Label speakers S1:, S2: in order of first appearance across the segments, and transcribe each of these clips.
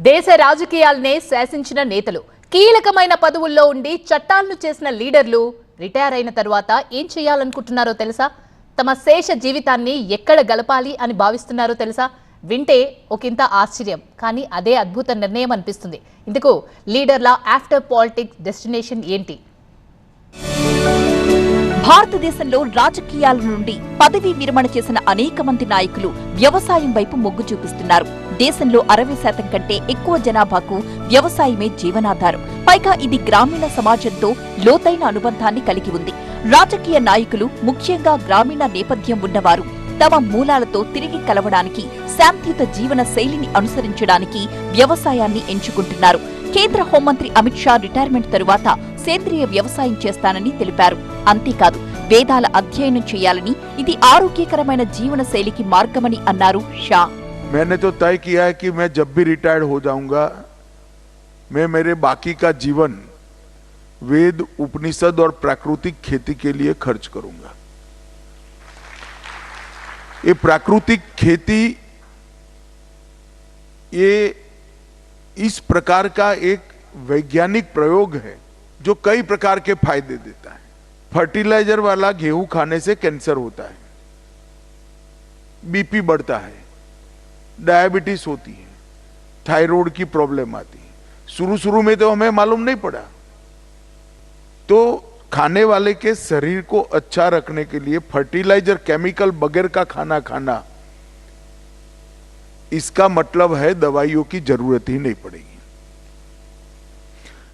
S1: దేశ రాజకీయాలనే శాసించిన నేతలు, కీలకమైన పదవుల్లో ఉండి చట్టాలను చేసిన లీడర్లు రిటైర్ అయిన తర్వాత ఏం చేయాలనుకుంటున్నారో తెలుసా? తమ శేష జీవితాన్ని ఎక్కడ గలపాలి అని భావిస్తున్నారో తెలుసా? వింటే ఒకంత ఆశ్చర్యం, కానీ అదే అద్భుత నిర్ణయం అనిపిస్తుంది. ఇందుకు లీడర్ల ఆఫ్టర్ పాలిటిక్స్ డెస్టినేషన్ ఏంటి?
S2: భారతదేశంలో రాజకీయాల నుండి పదవీ విరమణ చేసిన అనేక మంది నాయకులు వ్యవసాయం వైపు మొగ్గు చూపిస్తున్నారు. దేశంలో 60% కంటే ఎక్కువ జనాభాకు వ్యవసాయమే జీవనాధారం. పైగా ఇది గ్రామీణ సమాజంతో లోతైన అనుబంధాన్ని కలిగి ఉంది. రాజకీయ నాయకులు, ముఖ్యంగా గ్రామీణ నేపథ్యం ఉన్నవారు, తమ మూలాలతో తిరిగి కలవడానికి, శాంతియుత జీవన శైలిని అనుసరించడానికి వ్యవసాయాన్ని ఎంచుకుంటున్నారు. కేంద్ర హోంమంత్రి అమిత్ షా రిటైర్మెంట్ తరువాత సేంద్రియ వ్యవసాయం చేస్తానని తెలిపారు. అంతేకాదు, వేదాల అధ్యయనం చేయాలని, ఇది ఆరోగ్యకరమైన జీవన శైలికి మార్గమని అన్నారు షా.
S3: मैंने तो तय किया है कि मैं जब भी रिटायर्ड हो जाऊंगा, मैं मेरे बाकी का जीवन वेद, उपनिषद और प्राकृतिक खेती के लिए खर्च करूंगा। ये प्राकृतिक खेती ये इस प्रकार का एक वैज्ञानिक प्रयोग है जो कई प्रकार के फायदे देता है। फर्टिलाइजर वाला गेहूं खाने से कैंसर होता है, बीपी बढ़ता है, डायबिटीज होती है, थायराइड की प्रॉब्लम आती है। शुरू में तो हमें मालूम नहीं पड़ा। तो खाने वाले के शरीर को अच्छा रखने के लिए फर्टिलाइजर, केमिकल बगैर का खाना खाना, इसका मतलब है दवाइयों की जरूरत ही नहीं पड़ेगी।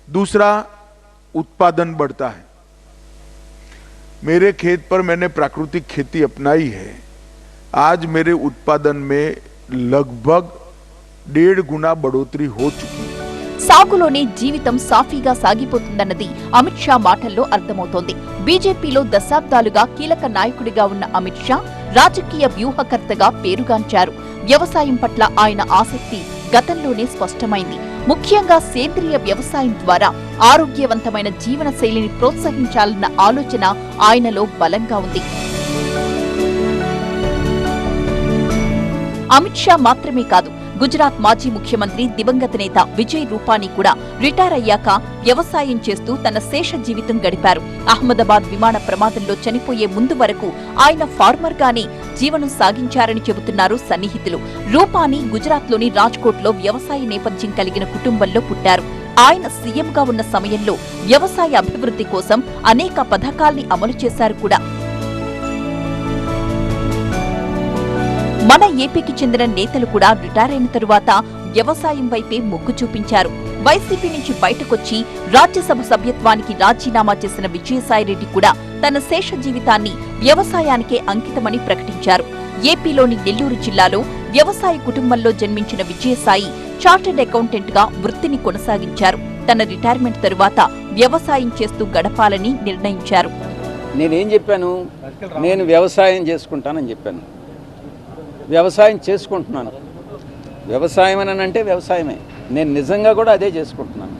S3: दूसरा, उत्पादन बढ़ता है। मेरे खेत पर मैंने प्राकृतिक खेती अपनाई है। आज मेरे उत्पादन में लगभग 1.5 गुना बढ़ोतरी हो चुकी है।
S2: సాగులోనే జీవితం సాఫీగా సాగిపోతుందన్నది అమిత్ షా మాటల్లో అర్థమవుతోంది. బీజేపీలో దశాబ్దాలుగా కీలక నాయకుడిగా ఉన్న అమిత్ షా రాజకీయ వ్యూహకర్తగా పేరుగాంచారు. వ్యవసాయం పట్ల ఆయన ఆసక్తి గతంలోనే స్పష్టమైంది. ముఖ్యంగా సేంద్రియ వ్యవసాయం ద్వారా ఆరోగ్యవంతమైన జీవన శైలిని ప్రోత్సహించాలన్న ఆలోచన ఆయనలో బలంగా ఉంది. అమిత్ షా మాత్రమే కాదు, గుజరాత్ మాజీ ముఖ్యమంత్రి, దివంగత నేత విజయ్ రూపానీ కూడా రిటైర్ అయ్యాక వ్యవసాయం చేస్తూ తన శేష జీవితం గడిపారు. అహ్మదాబాద్ విమాన ప్రమాదంలో చనిపోయే ముందు వరకు ఆయన ఫార్మర్ గానే జీవనం సాగించారని చెబుతున్నారు సన్నిహితులు. రూపానీ గుజరాత్లోని రాజ్కోట్లో వ్యవసాయ నేపథ్యం కలిగిన కుటుంబంలో పుట్టారు. ఆయన సీఎంగా ఉన్న సమయంలో వ్యవసాయ అభివృద్ధి కోసం అనేక పథకాల్ని అమలు చేశారు కూడా. మన ఏపీకి చెందిన నేతలు కూడా రిటైర్ అయిన తరువాత వ్యవసాయం వైపే మొగ్గు చూపించారు. వైసీపీ నుంచి బయటకొచ్చి రాజ్యసభ సభ్యత్వానికి రాజీనామా చేసిన విజయసాయిరెడ్డి కూడా తన శేష జీవితాన్ని వ్యవసాయానికే అంకితమని ప్రకటించారు. ఏపీలోని నెల్లూరు జిల్లాలో వ్యవసాయ కుటుంబంలో జన్మించిన విజయసాయి చార్టర్డ్ అకౌంటెంట్ గా వృత్తిని కొనసాగించారు. తన రిటైర్మెంట్ తరువాత వ్యవసాయం చేస్తూ గడపాలని నిర్ణయించారు.
S4: నేనేం చెప్పాను? నేను వ్యవసాయం చేసుకుంటానని చెప్పాను. వ్యవసాయం చేసుకుంటున్నాను. వ్యవసాయం అని అంటే వ్యవసాయమే. నేను నిజంగా కూడా అదే చేసుకుంటున్నాను.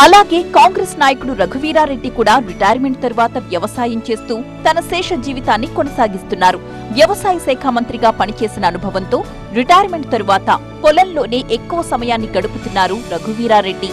S2: అలాగే కాంగ్రెస్ నాయకుడు రఘువీరారెడ్డి కూడా రిటైర్మెంట్ తరువాత వ్యవసాయం చేస్తూ తన శేష జీవితాన్ని కొనసాగిస్తున్నారు. వ్యవసాయ శాఖ మంత్రిగా పనిచేసిన అనుభవంతో రిటైర్మెంట్ తరువాత పొలంలోనే ఎక్కువ సమయాన్ని గడుపుతున్నారు రఘువీరారెడ్డి.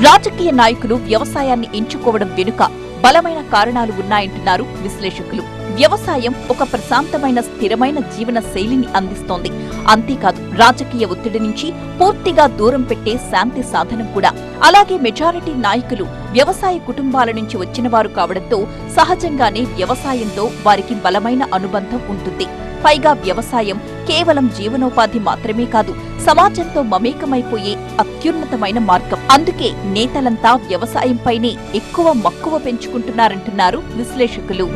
S2: రాజకీయ నాయకులు వ్యవసాయాన్ని ఎంచుకోవడం వెనుక బలమైన కారణాలు ఉన్నాయంటున్నారు విశ్లేషకులు. వ్యవసాయం ఒక ప్రశాంతమైన, స్థిరమైన జీవన శైలిని అందిస్తోంది. అంతేకాదు, రాజకీయ ఒత్తిడి నుంచి పూర్తిగా దూరం పెట్టే శాంతి సాధనం కూడా. అలాగే మెజారిటీ నాయకులు వ్యవసాయ కుటుంబాల నుంచి వచ్చినవారు కావడంతో సహజంగానే వ్యవసాయంతో వారికి బలమైన అనుబంధం ఉంటుంది. పైగా వ్యవసాయం కేవలం జీవనోపాధి మాత్రమే కాదు, సమాజంతో మమేకమైపోయే అత్యున్నతమైన మార్గం. అందుకే నేతలంతా వ్యవసాయంపైనే ఎక్కువ మక్కువ పెంచుకుంటున్నారంటున్నారు విశ్లేషకులు.